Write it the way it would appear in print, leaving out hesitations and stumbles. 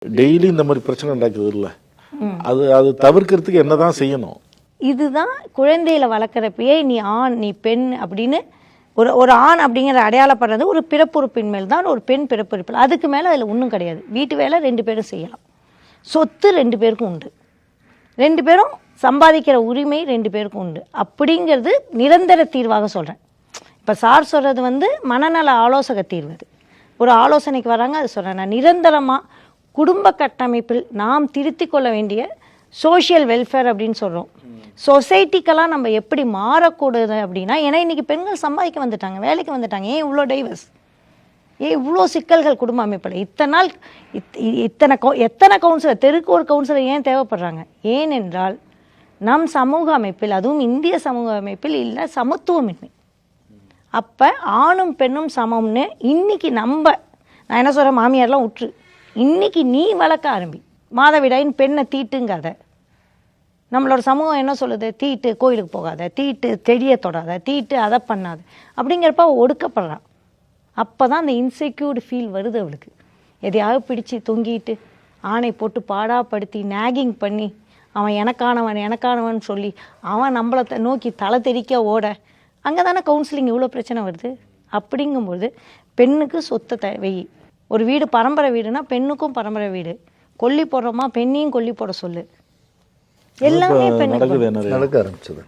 Daily இந்த மாதிரி பிரச்சனை நடக்குது இல்லை, அது அது தவிர்க்கிறதுக்கு என்னதான் செய்யணும்? இதுதான் குழந்தையில வளர்க்குறப்பயே நீ ஆண் நீ பெண் அப்படின்னு ஒரு ஆண் அப்படிங்கிற அடையாளப்படுறது ஒரு பிறப்புறுப்பின் மேல் தான், ஒரு பெண் பிறப்புறுப்பில். அதுக்கு மேலே அதில் ஒன்றும் கிடையாது. வீட்டு வேலை 2 பேரும் செய்யலாம், சொத்து 2 பேருக்கும் உண்டு, 2 பேரும் சம்பாதிக்கிற உரிமை 2 பேருக்கும் உண்டு. அப்படிங்கிறது நிரந்தர தீர்வாக சொல்கிறேன். இப்போ சார் சொல்கிறது மனநல ஆலோசக தீர்வு. அது ஒரு ஆலோசனைக்கு வராங்க, அது சொல்கிறேன். நான் நிரந்தரமாக குடும்ப கட்டமைப்பில் நாம் திருத்தி கொள்ள வேண்டிய சோஷியல் வெல்ஃபேர் அப்படின்னு சொல்கிறோம். சொசைட்டிக்கெல்லாம் நம்ம எப்படி மாறக்கூடாது அப்படின்னா, ஏன்னா இன்றைக்கி பெண்கள் சம்பாதிக்க வந்துட்டாங்க, வேலைக்கு வந்துட்டாங்க. ஏன் இவ்வளோ டைவர்ஸ், ஏன் இவ்வளோ சிக்கல்கள் குடும்ப அமைப்பில்? இத்தனை நாள் எத்தனை கவுன்சிலர், தெருக்கு ஒரு கவுன்சிலர் ஏன் தேவைப்படுறாங்க? ஏனென்றால் நம் சமூக அமைப்பில், அதுவும் இந்திய சமூக அமைப்பில் இல்லை சமத்துவமின்மை. அப்போ ஆணும் பெண்ணும் சமம்னு இன்னைக்கு நான் என்ன சொல்கிறேன், மாமியார்லாம் உற்று இன்னைக்கு நீ வளர்க்க ஆரம்பி. மாதவிடாயின் பெண்ணை தீட்டுங்காத. நம்மளோட சமூகம் என்ன சொல்லுது? தீட்டு கோயிலுக்கு போகாத, தீட்டு செடியை தொடாத, தீட்டு அதை பண்ணாத அப்படிங்கிறப்ப அவள் ஒடுக்கப்படுறான். அப்போ தான் அந்த இன்செக்யூர்டு ஃபீல் வருது அவளுக்கு. எதையாவது பிடிச்சி தொங்கிட்டு ஆணை போட்டு பாடாப்படுத்தி நேகிங் பண்ணி அவன் எனக்கானவன் சொல்லி அவன் நம்மளை நோக்கி தலை தெறிக்க ஓட, அங்கே தானே கவுன்சிலிங் இவ்வளோ பிரச்சனை வருது. அப்படிங்கும்போது பெண்ணுக்கு சொத்தை வெயி. ஒரு வீடு பரம்பரை வீடுனா பெண்ணுக்கும் பரம்பரை வீடு. கொல்லி போடுறோமா, பெண்ணையும் கொல்லி போட சொல்லு. எல்லாமே பெண்ணுக்கு நடக்க ஆரம்பிச்சது.